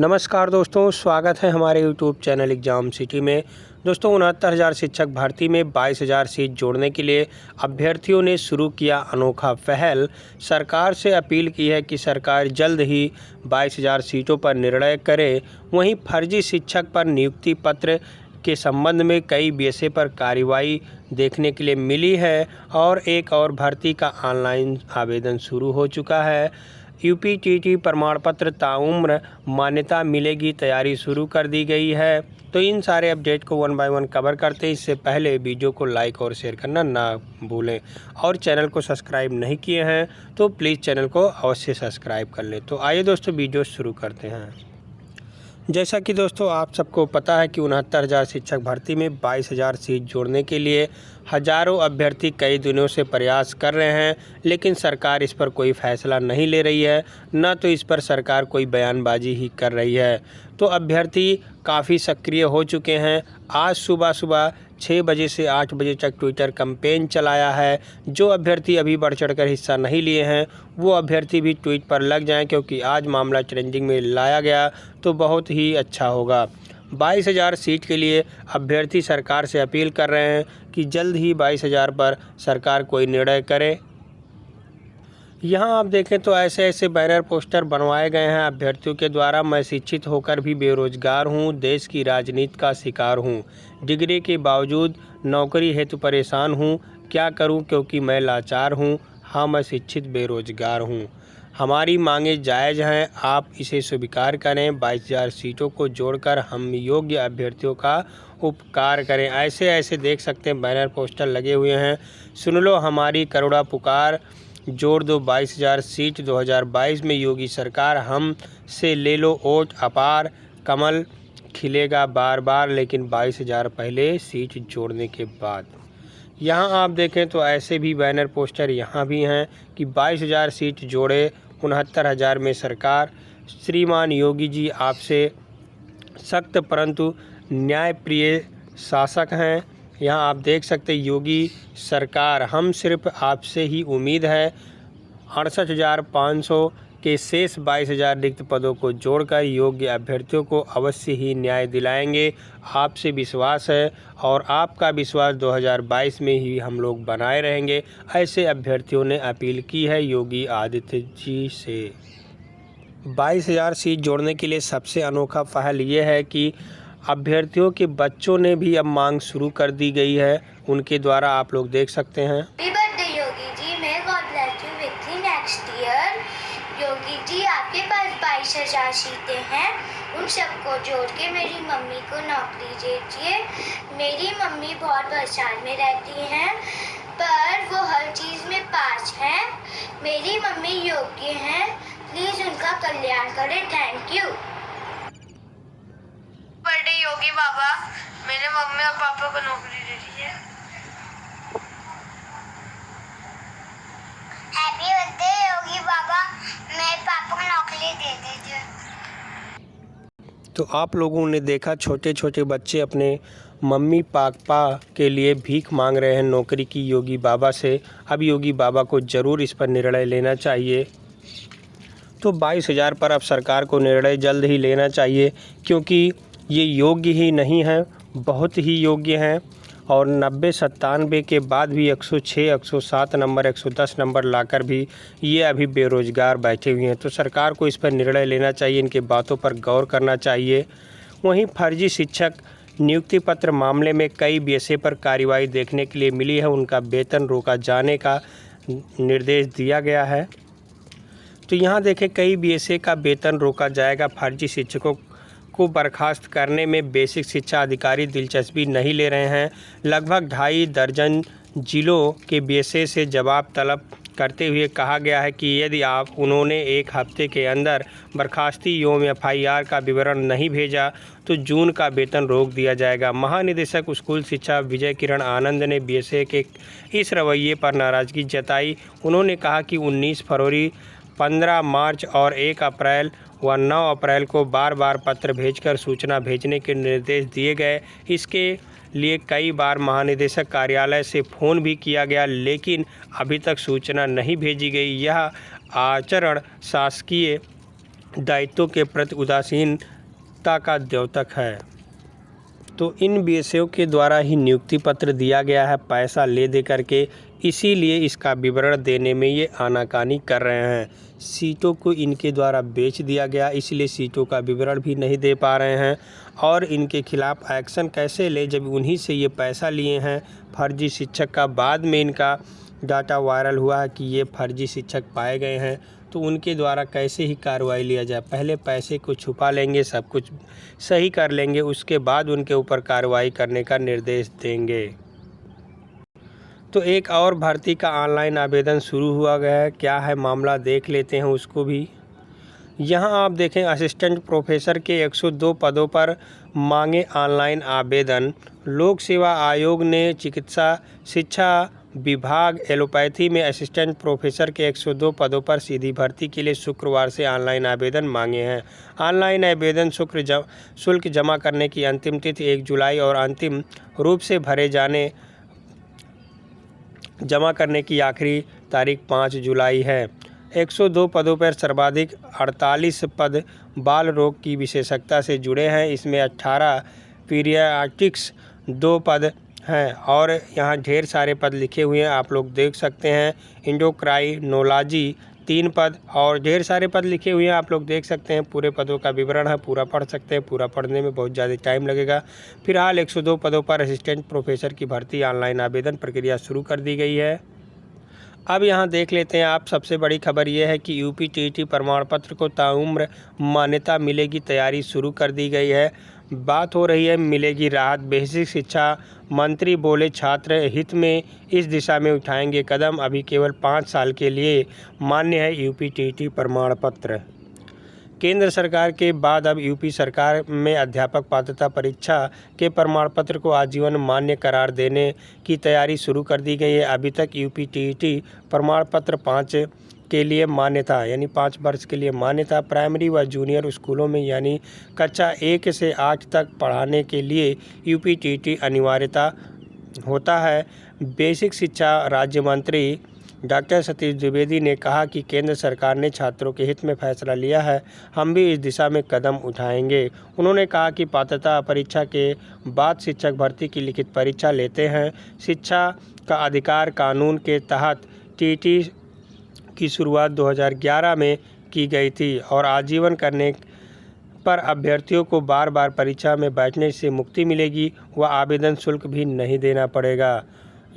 नमस्कार दोस्तों, स्वागत है हमारे यूट्यूब चैनल एग्ज़ाम सिटी में। दोस्तों 69,000 शिक्षक भर्ती में 22,000 सीट जोड़ने के लिए अभ्यर्थियों ने शुरू किया अनोखा पहल। सरकार से अपील की है कि सरकार जल्द ही 22,000 सीटों पर निर्णय करे। वहीं फर्जी शिक्षक पर नियुक्ति पत्र के संबंध में कई बीएसए पर कार्रवाई देखने के लिए मिली है और एक और भर्ती का ऑनलाइन आवेदन शुरू हो चुका है। यूपीटीटी प्रमाण पत्र ताउम्र मान्यता मिलेगी, तैयारी शुरू कर दी गई है। तो इन सारे अपडेट को वन बाय वन कवर करते हैं। इससे पहले वीडियो को लाइक और शेयर करना ना भूलें और चैनल को सब्सक्राइब नहीं किए हैं तो प्लीज़ चैनल को अवश्य सब्सक्राइब कर लें। तो आइए दोस्तों वीडियो शुरू करते हैं। जैसा कि दोस्तों आप सबको पता है कि 69,000 शिक्षक भर्ती में 22,000 सीट जोड़ने के लिए हज़ारों अभ्यर्थी कई दिनों से प्रयास कर रहे हैं, लेकिन सरकार इस पर कोई फैसला नहीं ले रही है, न तो इस पर सरकार कोई बयानबाजी ही कर रही है। तो अभ्यर्थी काफ़ी सक्रिय हो चुके हैं। आज सुबह 6 बजे से 8 बजे तक ट्विटर कैंपेन चलाया है। जो अभ्यर्थी अभी बढ़ चढ़कर हिस्सा नहीं लिए हैं वो अभ्यर्थी भी ट्वीट पर लग जाएं, क्योंकि आज मामला ट्रेंडिंग में लाया गया तो बहुत ही अच्छा होगा। 22,000 सीट के लिए अभ्यर्थी सरकार से अपील कर रहे हैं कि जल्द ही 22,000 पर सरकार कोई निर्णय करे। यहाँ आप देखें तो ऐसे बैनर पोस्टर बनवाए गए हैं अभ्यर्थियों के द्वारा। मैं शिक्षित होकर भी बेरोजगार हूँ, देश की राजनीति का शिकार हूँ, डिग्री के बावजूद नौकरी हेतु परेशान हूँ, क्या करूँ क्योंकि मैं लाचार हूँ। हाँ, मैं शिक्षित बेरोजगार हूँ। हमारी मांगें जायज़ हैं, आप इसे स्वीकार करें। 22,000 सीटों को जोड़कर हम योग्य अभ्यर्थियों का उपकार करें। ऐसे देख सकते हैं बैनर पोस्टर लगे हुए हैं। सुन लो हमारी करुणा पुकार, जोड़ दो 22,000 सीट 2022 में योगी सरकार, हम से ले लो वोट अपार, कमल खिलेगा बार बार, लेकिन 22,000 पहले सीट जोड़ने के बाद। यहाँ आप देखें तो ऐसे भी बैनर पोस्टर यहाँ भी हैं कि 22,000 सीट जोड़े, 69,000 में सरकार। श्रीमान योगी जी आपसे सख्त परंतु न्यायप्रिय शासक हैं। यहाँ आप देख सकते योगी सरकार, हम सिर्फ आपसे ही उम्मीद है। 68,500 के शेष 22,000 रिक्त पदों को जोड़कर योग्य अभ्यर्थियों को अवश्य ही न्याय दिलाएंगे। आपसे विश्वास है और आपका विश्वास 2022 में ही हम लोग बनाए रहेंगे। ऐसे अभ्यर्थियों ने अपील की है योगी आदित्य जी से। 22,000 सीट जोड़ने के लिए सबसे अनोखा पहल ये है कि अभ्यर्थियों के बच्चों ने भी अब मांग शुरू कर दी गई है। उनके द्वारा आप लोग देख सकते हैं। योगी जी, मैं god bless you with next year. Yogi ji, आपके पास 22,000 सीटें हैं, उन सबको जोड़ के मेरी मम्मी को नौकरी दीजिए। मेरी मम्मी बहुत परेशान में रहती हैं, पर वो हर चीज़ में पास हैं। मेरी मम्मी योग्य हैं, प्लीज़ उनका कल्याण करें। Thank you. बर्थडे योगी बाबा, मेरे मम्मी और पापा को नौकरी दे दी है। हैप्पी बर्थडे योगी बाबा, मेरे पापा को नौकरी दे दीजिए। तो आप लोगों ने देखा छोटे बच्चे अपने मम्मी पापा के लिए भीख मांग रहे हैं नौकरी की योगी बाबा से। अब योगी बाबा को ज़रूर इस पर निर्णय लेना चाहिए। तो 22,000 पर अब सरकार को निर्णय जल्द ही लेना चाहिए, क्योंकि ये योग्य ही नहीं है, बहुत ही योग्य हैं। और 90-97 के बाद भी 106, 107 नंबर, 110 नंबर लाकर भी ये अभी बेरोज़गार बैठे हुए हैं। तो सरकार को इस पर निर्णय लेना चाहिए, इनके बातों पर गौर करना चाहिए। वहीं फर्जी शिक्षक नियुक्ति पत्र मामले में कई बीएसए पर कार्रवाई देखने के लिए मिली है। उनका वेतन रोका जाने का निर्देश दिया गया है। तो यहाँ देखें कई बीएसए का वेतन रोका जाएगा। फर्जी शिक्षकों को बर्खास्त करने में बेसिक शिक्षा अधिकारी दिलचस्पी नहीं ले रहे हैं। लगभग 2.5 दर्जन जिलों के बीएसए से जवाब तलब करते हुए कहा गया है कि यदि उन्होंने 1 हफ्ते के अंदर बर्खास्ती एवं एफआईआर का विवरण नहीं भेजा तो जून का वेतन रोक दिया जाएगा। महानिदेशक स्कूल शिक्षा विजय किरण आनंद ने बीएसए के इस रवैये पर नाराज़गी जताई। उन्होंने कहा कि 19 फरवरी, 15 मार्च और 1 अप्रैल व 9 अप्रैल को बार पत्र भेजकर सूचना भेजने के निर्देश दिए गए। इसके लिए कई बार महानिदेशक कार्यालय से फ़ोन भी किया गया, लेकिन अभी तक सूचना नहीं भेजी गई। यह आचरण शासकीय दायित्वों के प्रति उदासीनता का द्योतक है। तो इन विषयों के द्वारा ही नियुक्ति पत्र दिया गया है पैसा ले दे करके, इसीलिए इसका विवरण देने में ये आनाकानी कर रहे हैं। सीटों को इनके द्वारा बेच दिया गया, इसलिए सीटों का विवरण भी नहीं दे पा रहे हैं। और इनके खिलाफ़ एक्शन कैसे ले जब उन्हीं से ये पैसा लिए हैं फर्जी शिक्षक का। बाद में इनका डाटा वायरल हुआ है कि ये फर्जी शिक्षक पाए गए हैं, तो उनके द्वारा कैसे ही कार्रवाई लिया जाए। पहले पैसे को छुपा लेंगे, सब कुछ सही कर लेंगे, उसके बाद उनके ऊपर कार्रवाई करने का निर्देश देंगे। तो एक और भर्ती का ऑनलाइन आवेदन शुरू हुआ गया है, क्या है मामला देख लेते हैं उसको भी। यहाँ आप देखें असिस्टेंट प्रोफेसर के 102 पदों पर मांगे ऑनलाइन आवेदन। लोक सेवा आयोग ने चिकित्सा शिक्षा विभाग एलोपैथी में असिस्टेंट प्रोफेसर के 102 पदों पर सीधी भर्ती के लिए शुक्रवार से ऑनलाइन आवेदन मांगे हैं। ऑनलाइन आवेदन शुल्क जमा करने की अंतिम तिथि 1 जुलाई और अंतिम रूप से जमा करने की आखिरी तारीख 5 जुलाई है। 102 पदों पर सर्वाधिक 48 पद बाल रोग की विशेषज्ञता से जुड़े हैं। इसमें 18 पीडियाट्रिक्स 2 पद हैं और यहाँ ढेर सारे पद लिखे हुए हैं, आप लोग देख सकते हैं। एंडोक्राइनोलॉजी 3 पद और ढेर सारे पद लिखे हुए हैं, आप लोग देख सकते हैं। पूरे पदों का विवरण है, पूरा पढ़ सकते हैं। पूरा पढ़ने में बहुत ज़्यादा टाइम लगेगा। फिलहाल 102 पदों पर असिस्टेंट प्रोफेसर की भर्ती ऑनलाइन आवेदन प्रक्रिया शुरू कर दी गई है। अब यहाँ देख लेते हैं आप, सबसे बड़ी खबर यह है कि यूपी टीईटी प्रमाण पत्र को ताउम्र मान्यता मिलेगी, तैयारी शुरू कर दी गई है। बात हो रही है मिलेगी राहत। बेसिक शिक्षा मंत्री बोले छात्र हित में इस दिशा में उठाएंगे कदम। अभी केवल 5 साल के लिए मान्य है यूपी टीईटी प्रमाण पत्र। केंद्र सरकार के बाद अब यूपी सरकार में अध्यापक पात्रता परीक्षा के प्रमाण पत्र को आजीवन मान्य करार देने की तैयारी शुरू कर दी गई है। अभी तक यूपी टीईटी प्रमाण पत्र 5 के लिए मान्य था, यानी 5 वर्ष के लिए मान्य था। प्राइमरी व जूनियर स्कूलों में यानी कक्षा 1 से 8 तक पढ़ाने के लिए यूपी टीईटी अनिवार्यता होता है। बेसिक शिक्षा राज्य मंत्री डॉक्टर सतीश द्विवेदी ने कहा कि केंद्र सरकार ने छात्रों के हित में फैसला लिया है, हम भी इस दिशा में कदम उठाएंगे। उन्होंने कहा कि पात्रता परीक्षा के बाद शिक्षक भर्ती की लिखित परीक्षा लेते हैं। शिक्षा का अधिकार कानून के तहत टीईटी की शुरुआत 2011 में की गई थी और आजीवन करने पर अभ्यर्थियों को बार बार परीक्षा में बैठने से मुक्ति मिलेगी व आवेदन शुल्क भी नहीं देना पड़ेगा।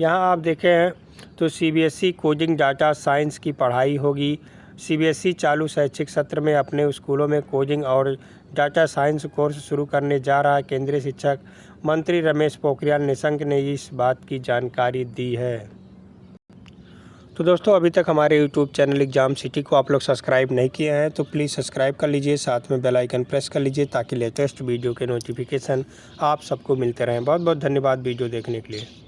यहाँ आप देखें तो सीबीएसई कोचिंग डाटा साइंस की पढ़ाई होगी। सीबीएसई चालू शैक्षिक सत्र में अपने स्कूलों में कोचिंग और डाटा साइंस कोर्स शुरू करने जा रहा है। केंद्रीय शिक्षक मंत्री रमेश पोखरियाल निशंक ने इस बात की जानकारी दी है। तो दोस्तों, अभी तक हमारे यूट्यूब चैनल एग्जाम सिटी को आप लोग सब्सक्राइब नहीं किए हैं तो प्लीज़ सब्सक्राइब कर लीजिए, साथ में बेल आइकन प्रेस कर लीजिए ताकि लेटेस्ट वीडियो के नोटिफिकेशन आप सबको मिलते रहें। बहुत बहुत धन्यवाद वीडियो देखने के लिए।